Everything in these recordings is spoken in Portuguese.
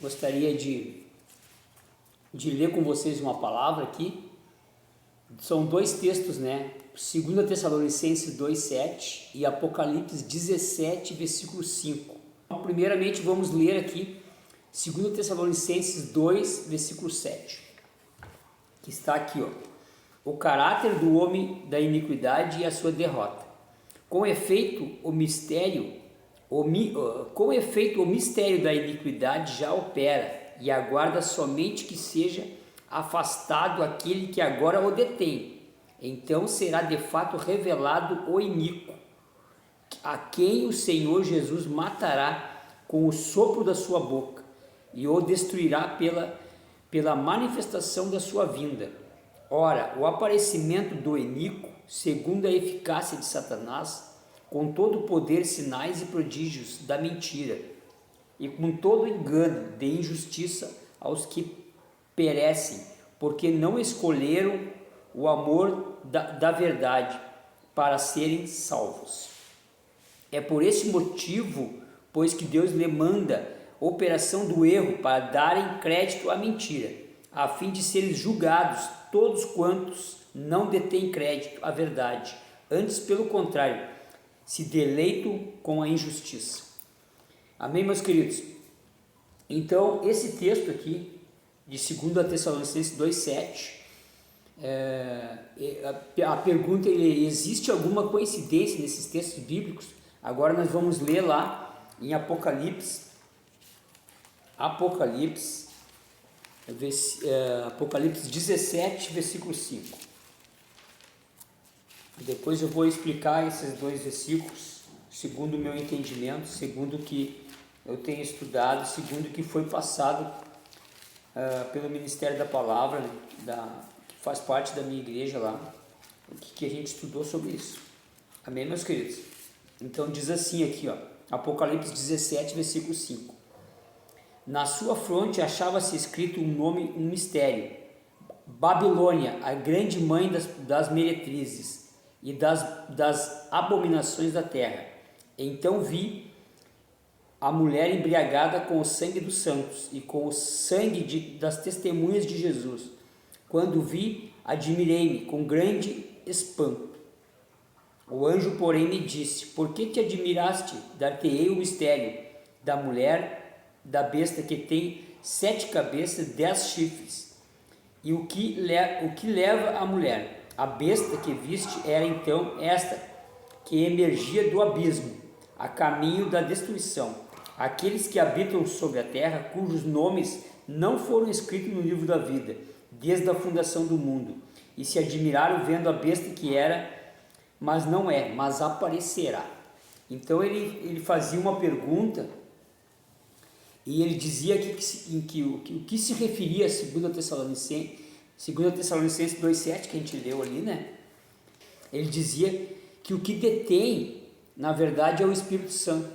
gostaria de ler com vocês uma palavra aqui. São dois textos, né? 2 Tessalonicenses 2,7 e Apocalipse 17, versículo 5. Então, primeiramente vamos ler aqui 2 Tessalonicenses 2, versículo 7, que está aqui, ó. O caráter do homem da iniquidade e a sua derrota. Com efeito, o mistério da iniquidade já opera e aguarda somente que seja afastado aquele que agora o detém. Então será de fato revelado o iníquo, a quem o Senhor Jesus matará com o sopro da sua boca e o destruirá pela manifestação da sua vinda. Ora, o aparecimento do iníquo, segundo a eficácia de Satanás, com todo o poder, sinais e prodígios da mentira, e com todo o engano de injustiça aos que perecem, porque não escolheram o amor da verdade para serem salvos. É por esse motivo, pois, que Deus lhe manda operação do erro para darem crédito à mentira, a fim de serem julgados todos quantos não detêm crédito à verdade, antes, pelo contrário, se deleitam com a injustiça. Amém, meus queridos? Então, esse texto aqui, de 2 Tessalonicenses 2,7, a pergunta é: existe alguma coincidência nesses textos bíblicos? Agora nós vamos ler lá em Apocalipse 17, versículo 5. Depois eu vou explicar esses dois versículos, segundo o meu entendimento, segundo o que eu tenho estudado, segundo o que foi passado pelo Ministério da Palavra, que faz parte da minha igreja lá, o que a gente estudou sobre isso. Amém, meus queridos? Então diz assim aqui, ó, Apocalipse 17, versículo 5. Na sua fronte achava-se escrito um mistério: Babilônia, a grande mãe das meretrizes e das abominações da terra. Então vi a mulher embriagada com o sangue dos santos e com o sangue das testemunhas de Jesus. Quando vi, admirei-me com grande espanto. O anjo, porém, me disse: por que te admiraste? Dar-te-ei o mistério da mulher, da besta que tem 7 cabeças e 10 chifres, e o que leva a mulher. A besta que viste era então esta que emergia do abismo, a caminho da destruição. Aqueles que habitam sobre a terra, cujos nomes não foram escritos no livro da vida, desde a fundação do mundo, e se admiraram vendo a besta que era, mas não é, mas aparecerá. Então ele fazia uma pergunta, e ele dizia o que se referia a 2 Tessalonicenses 2,7, que a gente leu ali, né? Ele dizia que o que detém, na verdade, é o Espírito Santo.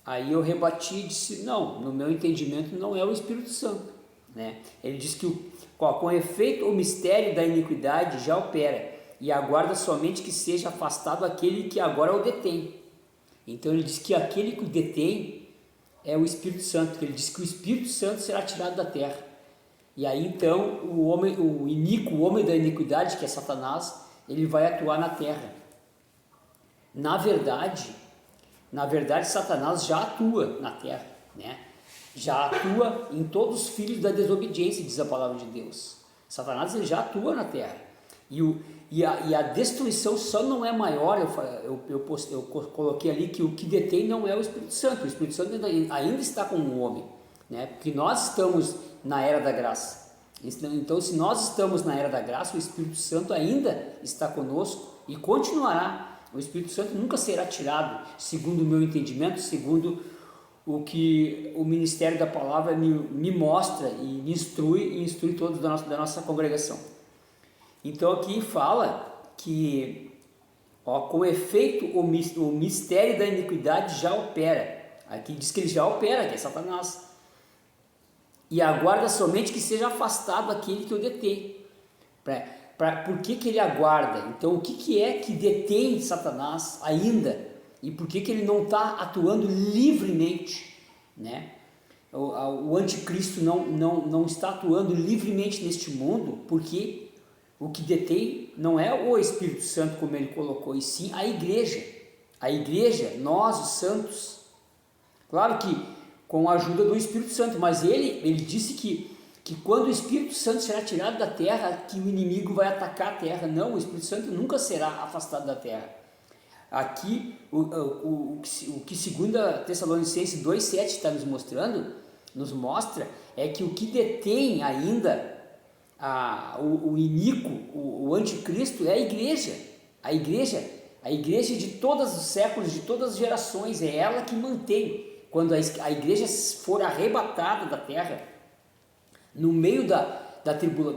Aí eu rebati e disse: não, no meu entendimento não é o Espírito Santo, né? Ele diz que com efeito o mistério da iniquidade já opera e aguarda somente que seja afastado aquele que agora o detém. Então ele diz que aquele que o detém é o Espírito Santo. Ele diz que o Espírito Santo será tirado da terra. E aí então o iníquo, o homem da iniquidade, que é Satanás, ele vai atuar na terra. Na verdade, Satanás já atua na terra, né? Já atua em todos os filhos da desobediência, diz a palavra de Deus. Satanás, ele já atua na terra. E a destruição só não é maior. Eu coloquei ali que o que detém não é o Espírito Santo. O Espírito Santo ainda está com o homem, né? Porque nós estamos na era da graça. Então, se nós estamos na era da graça, o Espírito Santo ainda está conosco e continuará. O Espírito Santo nunca será tirado, segundo o meu entendimento, segundo o que o Ministério da Palavra me mostra e me instrui todos da nossa congregação. Então aqui fala que, com efeito, o mistério da iniquidade já opera. Aqui diz que ele já opera, que é Satanás. E aguarda somente que seja afastado aquele que o detém. Por que ele aguarda? Então, o que é que detém Satanás ainda? E por que ele não está atuando livremente, né? o anticristo não está atuando livremente neste mundo, porque o que detém não é o Espírito Santo, como ele colocou, e sim a igreja. A igreja, nós, os santos. Claro que com a ajuda do Espírito Santo, mas ele disse que quando o Espírito Santo será tirado da terra, que o inimigo vai atacar a terra. Não, o Espírito Santo nunca será afastado da terra. Aqui, o que 2 Tessalonicenses 2,7 está nos mostra, é que o que detém ainda o iníquo, o anticristo, é a igreja. A igreja de todos os séculos, de todas as gerações, é ela que mantém. Quando a igreja for arrebatada da terra, no meio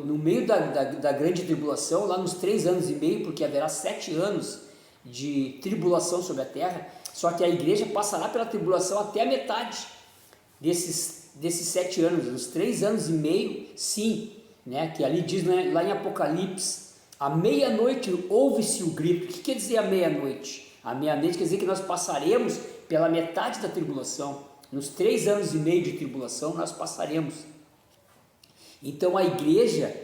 no meio da grande tribulação, lá nos 3 anos e meio, porque haverá 7 anos de tribulação sobre a terra, só que a igreja passará pela tribulação até a metade desses 7 anos, nos 3 anos e meio, sim, né, que ali diz, né, lá em Apocalipse, à meia-noite ouve-se o grito. O que quer dizer a meia-noite? A meia-noite quer dizer que nós passaremos pela metade da tribulação, nos 3 anos e meio de tribulação nós passaremos. Então a igreja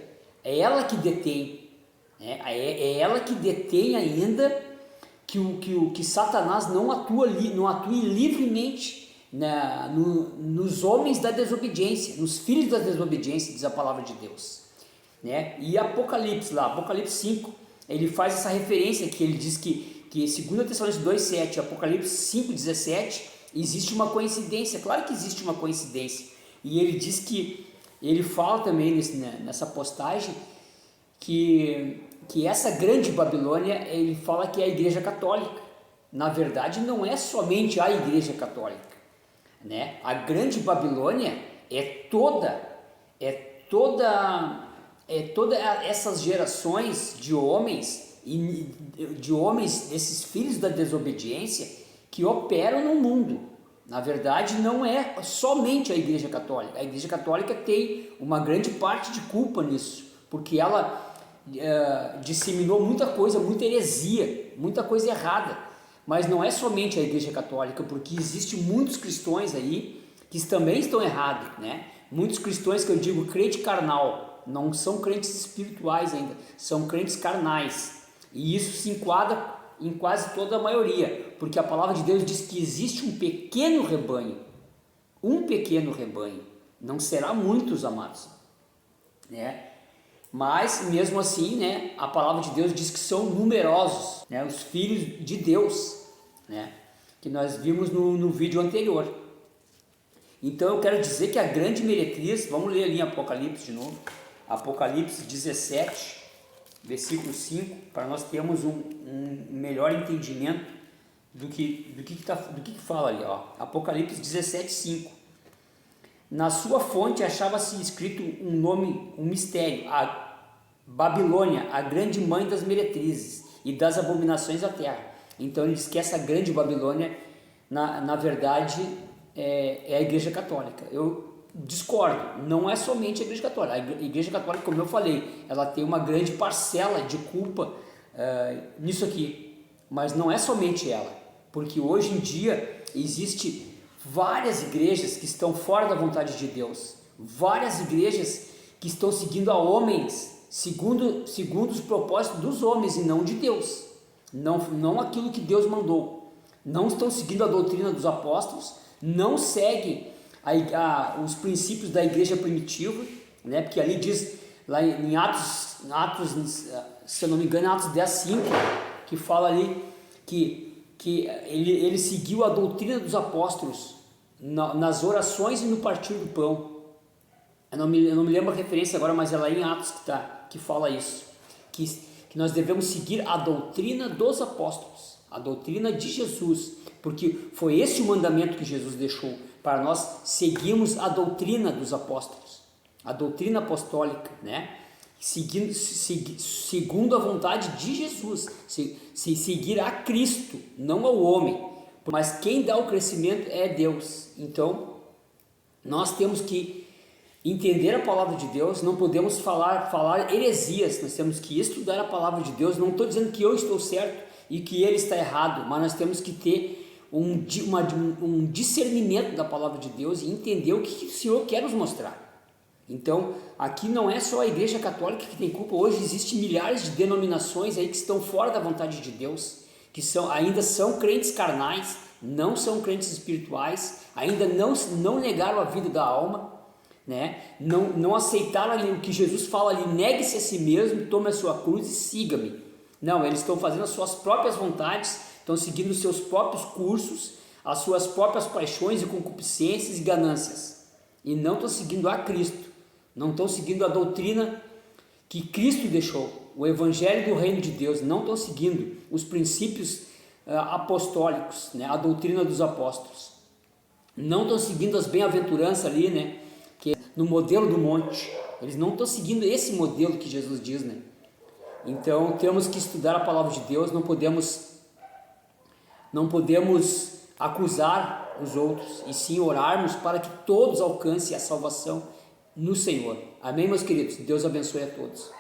é ela que detém, né? É ela que detém ainda que Satanás não atue livremente nos homens da desobediência, nos filhos da desobediência, diz a palavra de Deus, né? E Apocalipse 5, ele faz essa referência que ele diz que 2 Tessalonicenses 2,7, Apocalipse 5,17, existe uma coincidência. Claro que existe uma coincidência, e ele diz que, ele fala também nessa postagem, que essa grande Babilônia, ele fala que é a igreja católica. Na verdade, não é somente a igreja católica, né? A grande Babilônia é toda essas gerações de homens, desses filhos da desobediência, que operam no mundo. Na verdade, não é somente a igreja católica. A igreja católica tem uma grande parte de culpa nisso, porque ela disseminou muita coisa, muita heresia, muita coisa errada. Mas não é somente a igreja católica, porque existem muitos cristãos aí que também estão errados, né? Muitos cristãos, que eu digo crente carnal, não são crentes espirituais ainda, são crentes carnais. E isso se enquadra em quase toda a maioria, porque a palavra de Deus diz que existe um pequeno rebanho, não será muitos, amados, né? Mas mesmo assim, né, a palavra de Deus diz que são numerosos, né, os filhos de Deus, né, que nós vimos no vídeo anterior. Então eu quero dizer que a grande meretriz, vamos ler ali em Apocalipse de novo, Apocalipse 17, versículo 5, para nós termos um melhor entendimento do que fala ali, ó. Apocalipse 17, 5. Na sua fonte achava-se escrito um nome, um mistério, a Babilônia, a grande mãe das meretrizes e das abominações da terra. Então ele diz que essa grande Babilônia, na verdade, é a igreja católica. Eu discordo, não é somente a igreja católica. A igreja católica, como eu falei, ela tem uma grande parcela de culpa nisso aqui, mas não é somente ela, porque hoje em dia existe várias igrejas que estão fora da vontade de Deus, várias igrejas que estão seguindo a homens, segundo os propósitos dos homens e não de Deus, não aquilo que Deus mandou, não estão seguindo a doutrina dos apóstolos, não seguem os princípios da igreja primitiva, né? Porque ali diz, lá em Atos, se eu não me engano, Atos 10:5, que fala ali que ele seguiu a doutrina dos apóstolos nas orações e no partir do pão. Eu não me lembro a referência agora, mas é lá em Atos que fala isso, que nós devemos seguir a doutrina dos apóstolos, a doutrina de Jesus, porque foi esse o mandamento que Jesus deixou, para nós seguirmos a doutrina dos apóstolos, a doutrina apostólica, né? Segundo a vontade de Jesus, seguir a Cristo, não ao homem, mas quem dá o crescimento é Deus. Então nós temos que entender a palavra de Deus, não podemos falar heresias, nós temos que estudar a palavra de Deus. Não estou dizendo que eu estou certo e que ele está errado, mas nós temos que ter um discernimento da palavra de Deus e entender o que o Senhor quer nos mostrar. Então, aqui não é só a Igreja Católica que tem culpa. Hoje existem milhares de denominações aí que estão fora da vontade de Deus, que ainda são crentes carnais, não são crentes espirituais, ainda não negaram a vida da alma, né? Não aceitaram ali o que Jesus fala ali: negue-se a si mesmo, tome a sua cruz e siga-me. Não, eles estão fazendo as suas próprias vontades, estão seguindo os seus próprios cursos, as suas próprias paixões e concupiscências e ganâncias, e não estão seguindo a Cristo. Não estão seguindo a doutrina que Cristo deixou, o Evangelho do Reino de Deus. Não estão seguindo os princípios apostólicos, né? A doutrina dos apóstolos. Não estão seguindo as bem-aventuranças ali, né? Que é no modelo do monte. Eles não estão seguindo esse modelo que Jesus diz, né? Então temos que estudar a palavra de Deus. Não podemos acusar os outros, e sim orarmos para que todos alcancem a salvação no Senhor. Amém, meus queridos? Deus abençoe a todos.